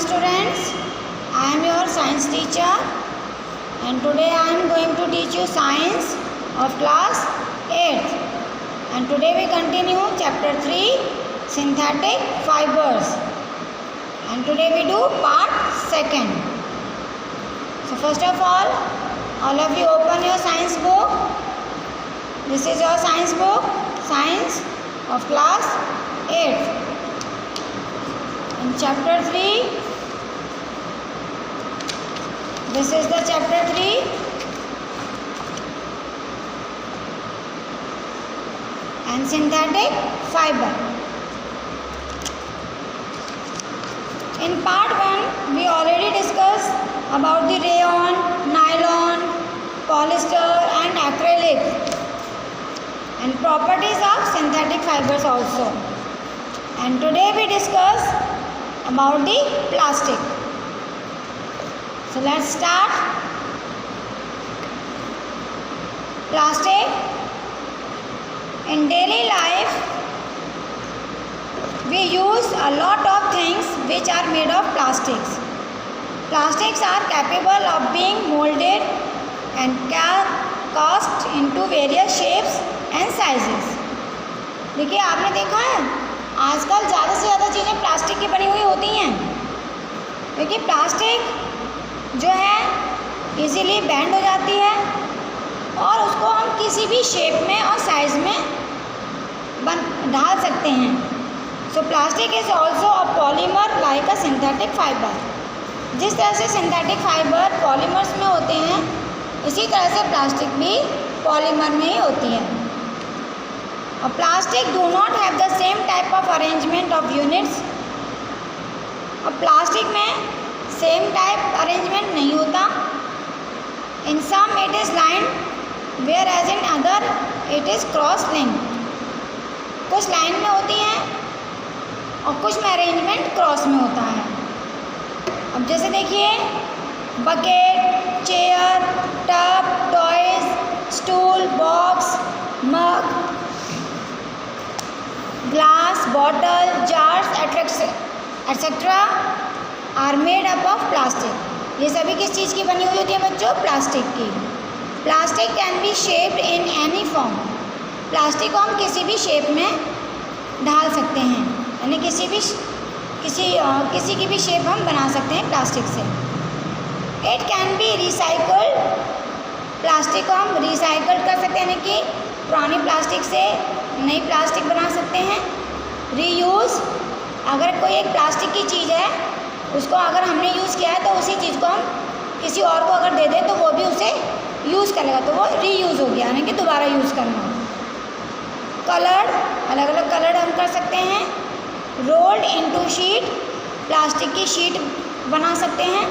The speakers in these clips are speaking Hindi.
students, I am your science teacher and today I am going to teach you science of class 8th and today we continue chapter 3 synthetic fibers and today we do part 2nd. So first of all of you open your science book. This is your science book, science of class 8th. In chapter 3, this is the chapter 3. And synthetic fiber. In part 1, we already discussed about the rayon, nylon, polyester and acrylic and properties of synthetic fibers also. And today we discuss about the plastic. So let's start. Plastic. In daily life we use a lot of things which are made of plastics. Plastics are capable of being molded and cast into various shapes and sizes. देखिए आपने देखा है आजकल ज़्यादा से ज़्यादा चीज़ें प्लास्टिक की बनी हुई होती हैं क्योंकि प्लास्टिक जो है इजीली बेंड हो जाती है और उसको हम किसी भी शेप में और साइज़ में ढाल सकते हैं. So plastic is also a polymer like a synthetic fibre. जिस तरह से सिंथेटिक फाइबर पॉलीमर्स में होते हैं इसी तरह से प्लास्टिक भी पॉलीमर में ही होती है. और plastic do not have the same type of arrangement of units. और प्लास्टिक में सेम टाइप अरेंजमेंट नहीं होता. In some it is line whereas in other it is cross link. कुछ लाइन में होती हैं और कुछ में अरेंजमेंट क्रॉस में होता है. अब जैसे देखिए bucket, chair, tub, toys, stool, box, mug, glass, bottle, jars etcetera are made up of plastic. ये सभी किस चीज़ की बनी हुई होती है बच्चों? प्लास्टिक की. Plastic can be shaped in any form. Plastic को हम किसी भी शेप में ढाल सकते हैं यानी किसी की भी शेप हम बना सकते हैं प्लास्टिक से. It can be recycled. Plastic को हम रिसाइकल कर सकते हैं यानी कि पुरानी प्लास्टिक से नई प्लास्टिक बना सकते हैं. रीयूज़. अगर कोई एक प्लास्टिक की चीज़ है उसको अगर हमने यूज़ किया है तो उसी चीज़ को हम किसी और को अगर दे दें तो वो भी उसे यूज़ करेगा तो वो रीयूज़ हो गया यानी कि दोबारा यूज़ करना. कलर्ड. अलग अलग कलर हम कर सकते हैं. Rolled into sheet. प्लास्टिक की शीट बना सकते हैं.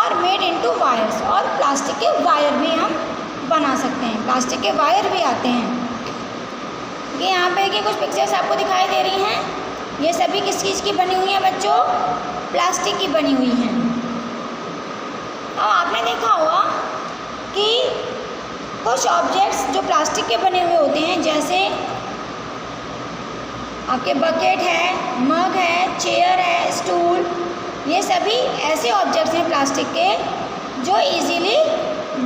और मेड इनटू वायर्स. और प्लास्टिक के वायर भी हम बना सकते हैं. प्लास्टिक के वायर भी आते हैं. ये यहाँ पे कि कुछ पिक्चर्स आपको दिखाई दे रही हैं. ये सभी किस चीज़ की बनी हुई हैं बच्चों? प्लास्टिक की बनी हुई हैं. अब आपने देखा होगा कि कुछ ऑब्जेक्ट्स जो प्लास्टिक के बने हुए होते हैं जैसे आपके बकेट है, मग है, चेयर है, स्टूल, ये सभी ऐसे ऑब्जेक्ट्स हैं प्लास्टिक के जो इजीली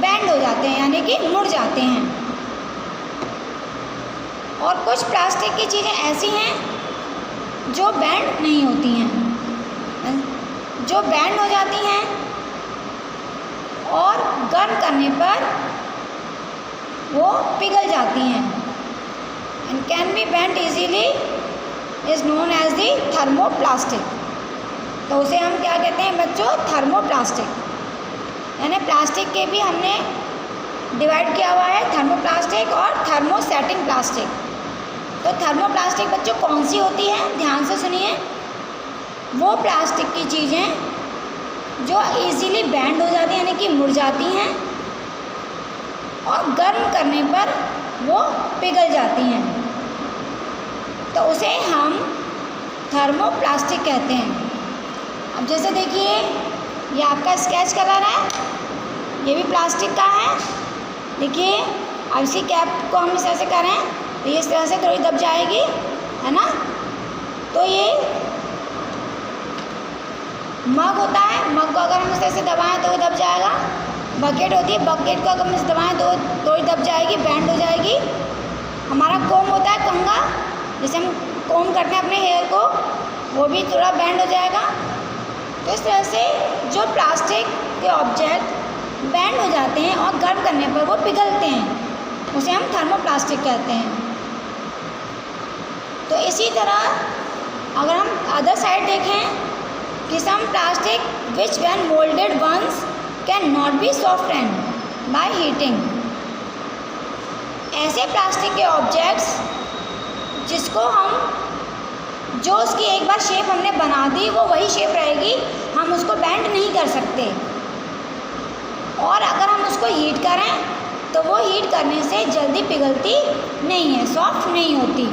बेंड हो जाते हैं यानी कि मुड़ जाते हैं. और कुछ प्लास्टिक की चीज़ें ऐसी हैं जो बेंड नहीं होती हैं, जो बेंड हो जाती हैं और गर्म करने पर वो पिघल जाती हैं. And can be bend easily is known as the thermoplastic. तो उसे हम क्या कहते हैं बच्चों? थर्मोप्लास्टिक. यानी प्लास्टिक के भी हमने डिवाइड किया हुआ है थर्मोप्लास्टिक और थर्मोसेटिंग प्लास्टिक. तो थर्मोप्लास्टिक बच्चों कौन सी होती है? ध्यान से सुनिए. वो प्लास्टिक की चीज़ें जो इजीली बेंड हो जाती हैं यानी कि मुड़ जाती हैं और गर्म करने पर वो पिघल जाती हैं तो उसे हम थर्मोप्लास्टिक कहते हैं. अब जैसे देखिए ये आपका स्केच कलर है, ये भी प्लास्टिक का है. देखिए अब इसी कैप को हम इस तरह से करें तो ये इस तरह से थोड़ी दब जाएगी है ना. तो ये मग होता है, मग को अगर हम इस तरह से दबाएं तो वो दब जाएगा। बकेट होती है, बकेट को अगर हम इस दबाएं तो ही दब जाएगी, बैंड हो जाएगी। हमारा कोम होता है, कंघा, जैसे हम कोम करते हैं अपने हेयर को, वो भी थोड़ा बैंड हो जाएगा। तो इस तरह से जो प्लास्टिक के ऑब्जेक्ट बैंड हो जाते हैं और गर्म करने पर वो पिघलते हैं, उसे हम थर्मोप्लास्टिक कहते हैं। तो इसी तरह अगर हम अदर साइड देखें कि some plastic which when moulded once can not be softened by heating. ऐसे प्लास्टिक के ऑब्जेक्ट्स जिसको हम, जो उसकी एक बार शेप हमने बना दी वो वही शेप रहेगी, हम उसको बेंड नहीं कर सकते। और अगर हम उसको हीट करें तो वो हीट करने से जल्दी पिघलती नहीं है, सॉफ्ट नहीं होती,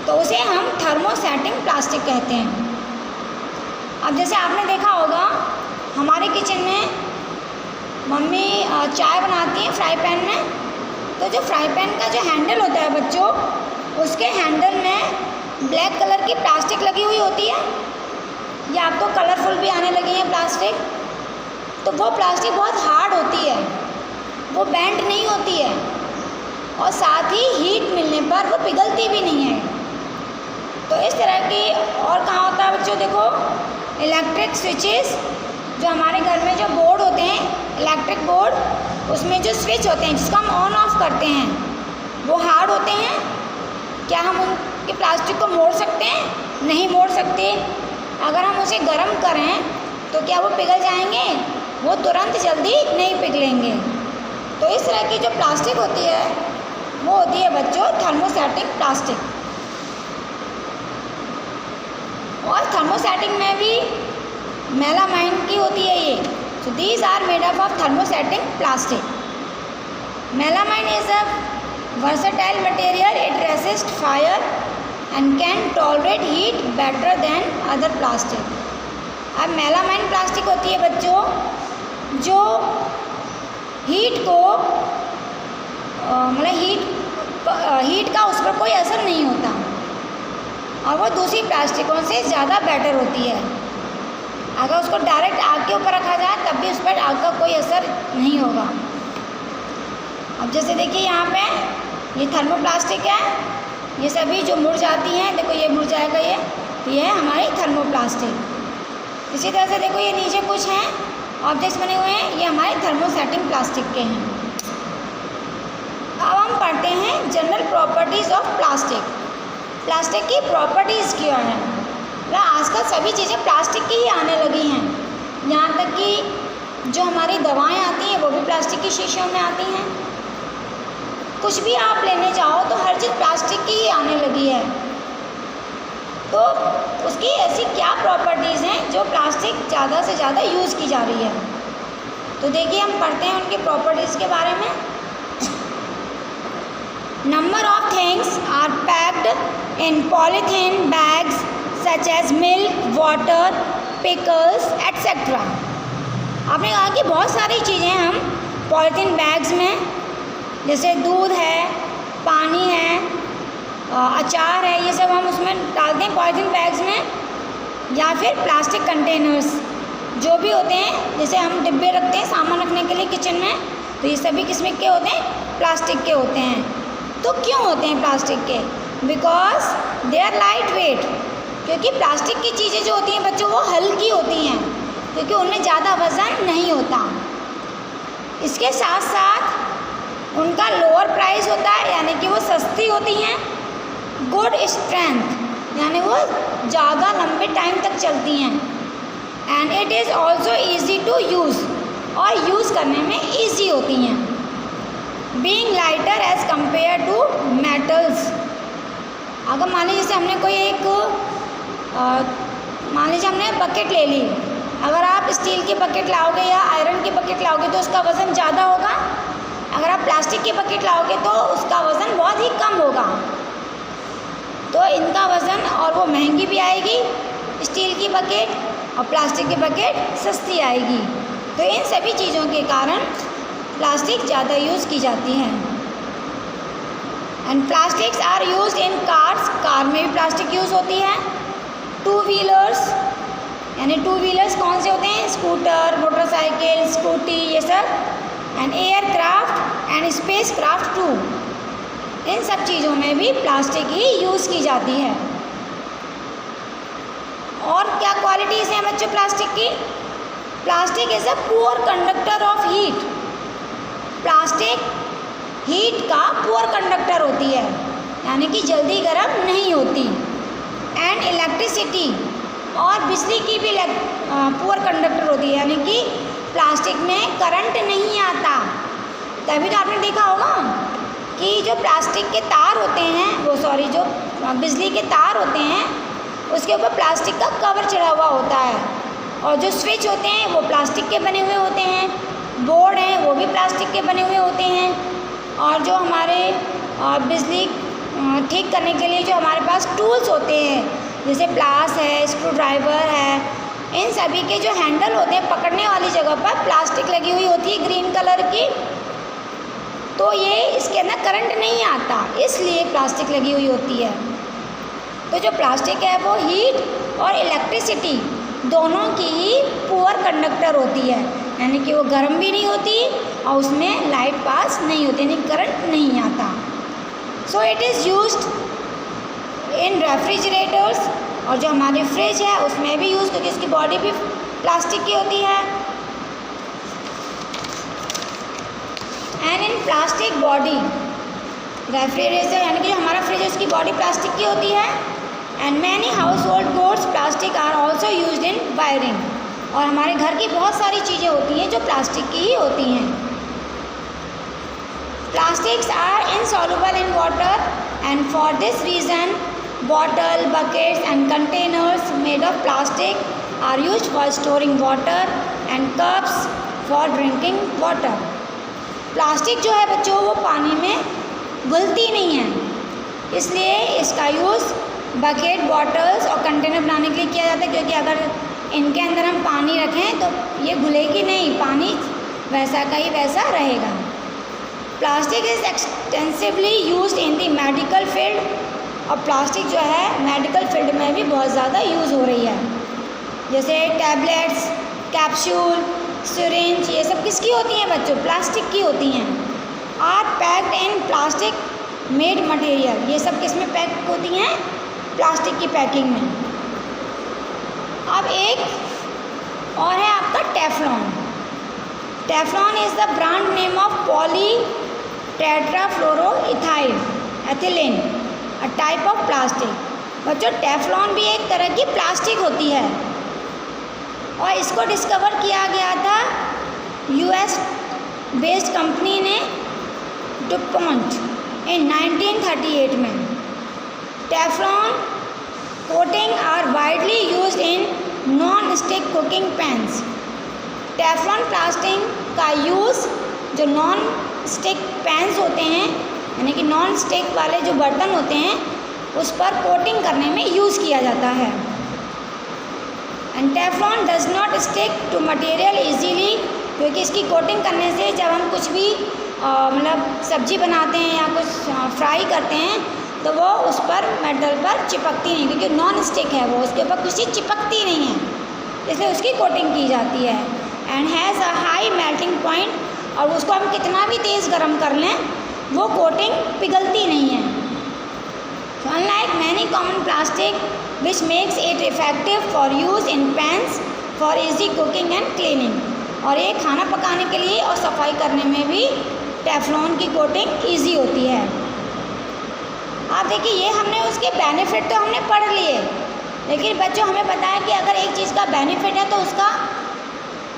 तो उसे हम थर्मोसेटिंग प्लास्टिक कहते हैं। अब जैसे आपने देखा होगा हमारे किचन में मम्मी चाय बनाती हैं फ्राई पैन में, तो जो फ्राई पैन का जो हैंडल होता है बच्चों, उसके हैंडल में ब्लैक कलर की प्लास्टिक लगी हुई होती है, या अब तो कलरफुल भी आने लगी है प्लास्टिक। तो वो प्लास्टिक बहुत हार्ड होती है, वो बेंड नहीं होती है, और साथ ही हीट मिलने पर वो पिघलती भी नहीं है। तो इस तरह की, और कहाँ होता है बच्चों, देखो इलेक्ट्रिक स्विचेस, जो हमारे घर में जो बोर्ड होते हैं, इलेक्ट्रिक बोर्ड, उसमें जो स्विच होते हैं जिसको हम ऑन ऑफ करते हैं, वो हार्ड होते हैं। क्या हम उनके प्लास्टिक को मोड़ सकते हैं? नहीं मोड़ सकते। अगर हम उसे गर्म करें तो क्या वो पिघल जाएंगे? वो तुरंत जल्दी नहीं पिघलेंगे। तो इस तरह की जो प्लास्टिक होती है वो होती है बच्चों थर्मोसेटिक प्लास्टिक। और थर्मोसेटिक में भी मेलामाइन की होती है ये। So these are made up of thermosetting plastic. Melamine is a versatile material, it resists fire and can tolerate heat better than other plastic। अब मेलामाइन प्लास्टिक होती है बच्चों जो हीट को हीट का उस पर कोई असर नहीं होता, और वो दूसरी प्लास्टिकों से ज़्यादा बेटर होती है। अगर उसको डायरेक्ट आग के ऊपर रखा जाए तब भी उस पर आग का कोई असर नहीं होगा। अब जैसे देखिए यहाँ पे ये थर्मोप्लास्टिक है, ये सभी जो मुड़ जाती हैं, देखो ये मुड़ जाएगा, ये है हमारी थर्मोप्लास्टिक। इसी तरह से देखो ये नीचे कुछ हैं ऑब्जेक्ट्स बने हुए हैं, ये हमारे थर्मोसेटिंग प्लास्टिक के हैं। अब हम पढ़ते हैं general properties of plastic. Plastic की प्रॉपर्टीज़ क्या हैं? आजकल सभी चीज़ें प्लास्टिक की ही आने लगी हैं, यहाँ तक कि जो हमारी दवाएं आती हैं वो भी प्लास्टिक की शीशियों में आती हैं। कुछ भी आप लेने जाओ तो हर चीज़ प्लास्टिक की ही आने लगी है। तो उसकी ऐसी क्या प्रॉपर्टीज़ हैं जो प्लास्टिक ज़्यादा से ज़्यादा यूज़ की जा रही है? तो देखिए हम पढ़ते हैं उनकी प्रॉपर्टीज़ के बारे में। Number of things are packed in polythene bags such as milk, water, pickles etcetera. आपने कहा कि बहुत सारी चीज़ें हम पॉलीथीन बैग्स में, जैसे दूध है, पानी है, अचार है, ये सब हम उसमें डालते हैं पॉलीथीन बैग्स में, या फिर प्लास्टिक कंटेनर्स जो भी होते हैं, जैसे हम डिब्बे रखते हैं सामान रखने के लिए किचन में, तो ये सभी किस्म के होते हैं, प्लास्टिक के होते हैं। तो क्यों होते हैं प्लास्टिक के? Because they are light weight. क्योंकि प्लास्टिक की चीज़ें जो होती हैं बच्चों वो हल्की होती हैं, क्योंकि उनमें ज़्यादा वज़न नहीं होता। इसके साथ साथ उनका लोअर प्राइस होता है, यानी कि वो सस्ती होती हैं। गुड स्ट्रेंथ, यानी वो ज़्यादा लंबे टाइम तक चलती हैं। And it is also easy to use, और यूज़ करने में ईजी होती हैं। Being lighter as compare to metals. अगर मान लीजिए जैसे हमने कोई एक मान लीजिए हमने बकेट ले ली, अगर आप स्टील की बकेट लाओगे या आयरन की बकेट लाओगे तो उसका वज़न ज़्यादा होगा। अगर आप प्लास्टिक की बकेट लाओगे तो उसका वज़न बहुत ही कम होगा। तो इनका वज़न, और वो महंगी भी आएगी स्टील की बकेट, और प्लास्टिक की बकेट सस्ती आएगी। तो इन सभी चीज़ों के कारण प्लास्टिक ज़्यादा यूज़ की जाती है। And plastics are used in cars, car में भी प्लास्टिक यूज़ होती है। टू व्हीलर्स, यानी टू व्हीलर्स कौन से होते हैं, स्कूटर, मोटरसाइकिल, स्कूटी, ये सब, and aircraft and spacecraft too. इन सब चीज़ों में भी प्लास्टिक ही यूज़ की जाती है। और क्या क्वालिटीज़ हैं बच्चों प्लास्टिक की? Plastic is a poor conductor of heat. Plastic heat का पुअर कंडक्टर होती है, यानी कि जल्दी गर्म नहीं होती। एंड इलेक्ट्रिसिटी, और बिजली की भी पुअर कंडक्टर होती है, यानी कि प्लास्टिक में करंट नहीं आता। तभी तो आपने देखा होगा कि जो प्लास्टिक के तार होते हैं, जो बिजली के तार होते हैं, उसके ऊपर प्लास्टिक का कवर चढ़ा हुआ होता है। और जो स्विच होते हैं वो प्लास्टिक के बने हुए होते हैं, बोर्ड हैं वो भी प्लास्टिक के बने हुए होते हैं। और जो हमारे बिजली ठीक करने के लिए जो हमारे पास टूल्स होते हैं, जैसे प्लास है, स्क्रू ड्राइवर है, इन सभी के जो हैंडल होते हैं पकड़ने वाली जगह पर प्लास्टिक लगी हुई होती है ग्रीन कलर की। तो ये इसके अंदर करंट नहीं आता, इसलिए प्लास्टिक लगी हुई होती है। तो जो प्लास्टिक है वो हीट और इलेक्ट्रिसिटी दोनों की ही पुअर कंडक्टर होती है, यानी कि वो गर्म भी नहीं होती और उसमें लाइट पास नहीं होती, यानी करंट नहीं आता। So it is used in refrigerators, और जो हमारी फ्रिज है उसमें भी यूज़, क्योंकि इसकी बॉडी भी प्लास्टिक की होती है। And in plastic body refrigerator, यानी कि जो हमारा फ्रिज है उसकी बॉडी प्लास्टिक की होती है। And many household goods plastic are also use in wiring, और हमारे घर की बहुत सारी चीज़ें होती हैं जो प्लास्टिक की ही होती हैं। Plastics are insoluble in water, and for this reason bottle, buckets and containers made of plastic are used for storing water and cups for drinking water. Plastic जो है बच्चों वो पानी में घुलती नहीं है, इसलिए इसका यूज़ बकेट, बॉटल्स और कंटेनर बनाने के लिए किया जाता है, क्योंकि अगर इनके अंदर हम पानी रखें तो ये घुलेगी नहीं, पानी वैसा का ही वैसा रहेगा। Plastic is extensively used in the medical field, और प्लास्टिक जो है मेडिकल फील्ड में भी बहुत ज़्यादा यूज़ हो रही है। जैसे टैबलेट्स, कैप्सूल, सिरिंज, ये सब किसकी होती हैं बच्चों? प्लास्टिक की होती हैं। Are packed in plastic made material, ये सब किस में पैक होती हैं? प्लास्टिक की पैकिंग में। अब एक और है आपका Teflon. Teflon is the brand name of poly tetrafluoroethyl ethylene, a type of plastic. बच्चों टेफ्लॉन भी एक तरह की प्लास्टिक होती है, और इसको डिस्कवर किया गया था यूएस बेस्ड कंपनी ने डुपॉन्ट इन 1938 में। Teflon coating are widely used in non stick cooking pans. Teflon plastic का यूज़ जो नॉन स्टिक पैन्स होते हैं, यानी कि नॉन स्टिक वाले जो बर्तन होते हैं उस पर कोटिंग करने में यूज़ किया जाता है। And Teflon does not stick to material easily, क्योंकि इसकी कोटिंग करने से जब हम कुछ भी मतलब सब्जी बनाते हैं या कुछ फ्राई करते हैं तो वो उस पर मेटल पर चिपकती नहीं, क्योंकि नॉन स्टिक है वो, उसके ऊपर कुछ चीज़ चिपकती नहीं है, इसलिए उसकी कोटिंग की जाती है। And has a high melting point, और उसको हम कितना भी तेज़ गर्म कर लें वो कोटिंग पिघलती नहीं है। So unlike many common plastic which makes it effective for use in pans for easy cooking and cleaning, और ये खाना पकाने के लिए और सफाई करने में भी टेफ्लॉन की कोटिंग इजी होती है। आप देखिए ये हमने उसके बेनिफिट तो हमने पढ़ लिए, लेकिन बच्चों हमें पता है कि अगर एक चीज़ का बेनिफिट है तो उसका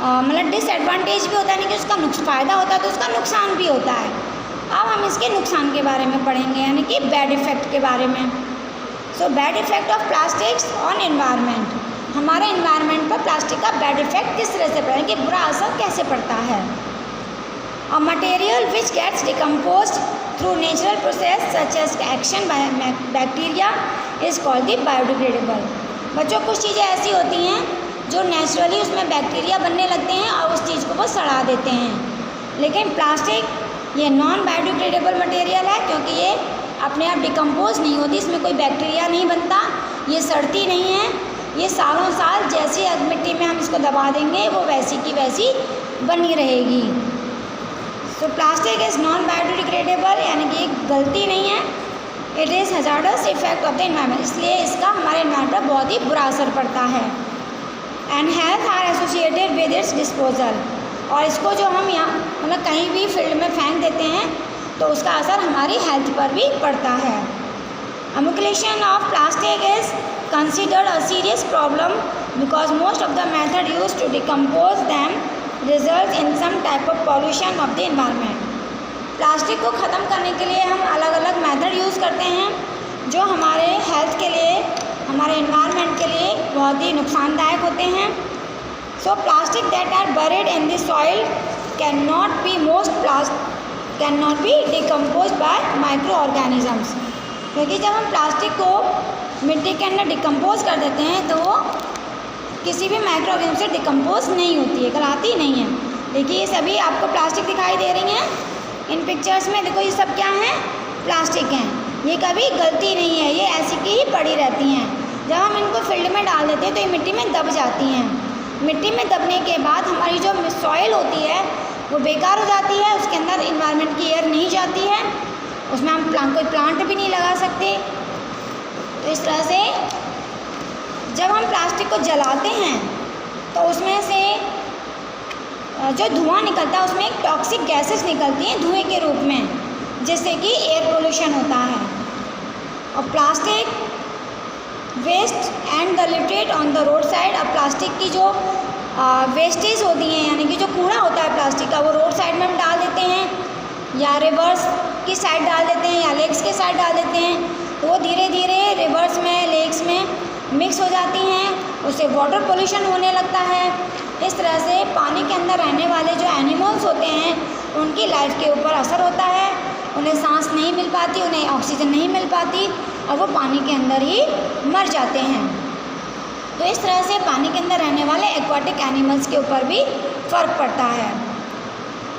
मतलब डिसएडवांटेज भी होता है, नहीं कि उसका फ़ायदा होता है तो उसका नुकसान भी होता है। अब हम इसके नुकसान के बारे में पढ़ेंगे, यानी कि बैड इफ़ेक्ट के बारे में। So bad effect of plastics on environment, हमारे एनवायरनमेंट पर प्लास्टिक का बैड इफ़ेक्ट किस तरह से पड़ता है, कि बुरा असर कैसे पड़ता है। A material which gets decomposed through natural process such as action by bacteria is called the biodegradable. बच्चों कुछ चीज़ें ऐसी होती हैं जो नेचुरली उसमें बैक्टीरिया बनने लगते हैं और उस चीज़ को वो सड़ा देते हैं, लेकिन प्लास्टिक ये नॉन बायोडिग्रेडेबल मटेरियल है, क्योंकि ये अपने आप डिकम्पोज नहीं होती, इसमें कोई बैक्टीरिया नहीं बनता, ये सड़ती नहीं है, ये सालों साल जैसी मिट्टी में हम इसको दबा देंगे वो वैसी की वैसी बनी रहेगी। सो प्लास्टिक इज़ नॉन बायोडिग्रेडेबल, यानी कि गलती नहीं है। It is hazardous effect of the environment, इसलिए इसका हमारे इन्वायरमेंट पर बहुत ही बुरा असर पड़ता है। And health are associated with its disposal, और इसको जो हम यहाँ मतलब कहीं भी फील्ड में फेंक देते हैं तो उसका असर हमारी हेल्थ पर भी पड़ता है। Accumulation of plastic is considered a serious problem because most of the method used to decompose them results in some type of pollution of the environment. Plastic को ख़त्म करने के लिए हम अलग अलग मेथड यूज़ करते हैं जो हमारे हेल्थ के लिए, हमारे एनवायरनमेंट के लिए बहुत ही नुकसानदायक होते हैं। So plastic that are buried in the soil can not be decompose by micro organisms, क्योंकि जब हम प्लास्टिक को मिट्टी के अंदर डिकम्पोज कर देते हैं तो वो किसी भी माइक्रो ऑर्गेनिज्म से डिकम्पोज नहीं होती है, गलाती नहीं है। देखिए ये सभी आपको प्लास्टिक दिखाई दे रही हैं इन पिक्चर्स में, देखो ये सब क्या हैं, प्लास्टिक हैं। ये कभी गलती नहीं है, ये ऐसी की ही पड़ी रहती हैं। जब हम इनको फील्ड में डाल देते हैं तो ये मिट्टी में दब जाती हैं। मिट्टी में दबने के बाद हमारी जो सॉइल होती है वो बेकार हो जाती है, उसके अंदर इन्वायरमेंट की एयर नहीं जाती है, उसमें हम कोई प्लांट भी नहीं लगा सकते। तो इस तरह से जब हम प्लास्टिक को जलाते हैं तो उसमें से जो धुआं निकलता है उसमें टॉक्सिक गैसेस निकलती हैं धुएं के रूप में, जिससे कि एयर पोल्यूशन होता है। और plastic waste and the literate on the road side, अब प्लास्टिक की जो वेस्टेज होती हैं यानी कि जो कूड़ा होता है प्लास्टिक का वो रोड साइड में हम डाल देते हैं या रिवर्स की साइड डाल देते हैं या लेक्स के साइड डाल देते हैं, तो वो धीरे धीरे रिवर्स में लेक्स में मिक्स हो जाती हैं, उससे वाटर पोल्यूशन होने लगता है। इस तरह से पानी के अंदर रहने वाले जो एनिमल्स होते हैं उनकी लाइफ के ऊपर असर होता है, उन्हें सांस नहीं मिल पाती, उन्हें ऑक्सीजन नहीं मिल पाती और वो पानी के अंदर ही मर जाते हैं। तो इस तरह से पानी के अंदर रहने वाले एक्वाटिक एनिमल्स के ऊपर भी फ़र्क पड़ता है।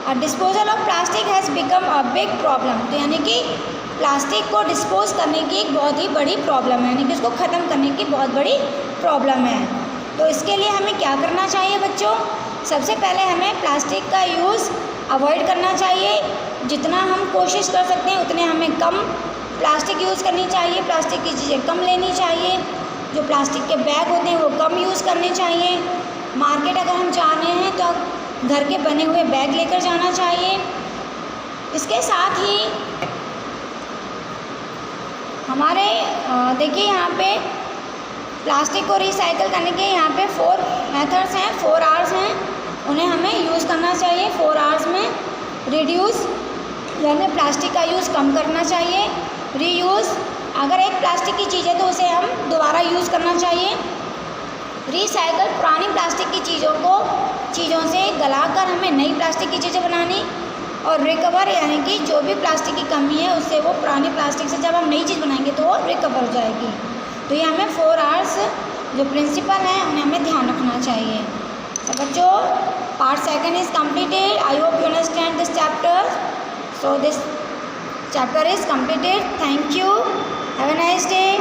और disposal of plastic has become a big problem, तो यानी कि प्लास्टिक को डिस्पोज करने की एक बहुत ही बड़ी प्रॉब्लम है, यानी कि उसको ख़त्म करने की बहुत बड़ी प्रॉब्लम है। तो इसके लिए हमें क्या करना चाहिए बच्चों? सबसे पहले हमें प्लास्टिक का यूज़ अवॉइड करना चाहिए। जितना हम कोशिश कर सकते हैं उतने हमें कम प्लास्टिक यूज़ करनी चाहिए, प्लास्टिक की चीज़ें कम लेनी चाहिए, जो प्लास्टिक के बैग होते हैं वो कम यूज़ करने चाहिए। मार्केट अगर हम जा रहे हैं तो घर के बने हुए बैग लेकर जाना चाहिए। इसके साथ ही हमारे देखिए यहाँ पे प्लास्टिक को रिसाइकल करने के यहाँ पे 4 मेथड्स हैं, 4 R's हैं, उन्हें हमें यूज़ करना चाहिए। 4 R's में रिड्यूस यानी प्लास्टिक का यूज़ कम करना चाहिए, रीयूज़ अगर एक प्लास्टिक की चीज़ है तो उसे हम दोबारा यूज़ करना चाहिए, रिसाइकल पुरानी प्लास्टिक की चीज़ों से गलाकर हमें नई प्लास्टिक की चीज़ें बनानी, और रिकवर यानी कि जो भी प्लास्टिक की कमी है उससे वो पुरानी प्लास्टिक से जब हम नई चीज़ बनाएंगे तो वो रिकवर हो जाएगी। तो ये हमें 4 R's जो प्रिंसिपल हैं उन्हें हमें ध्यान रखना चाहिए। तो बच्चों part 2 is completed. I hope you understand this chapter. So this chapter is completed. Thank you. Have a nice day.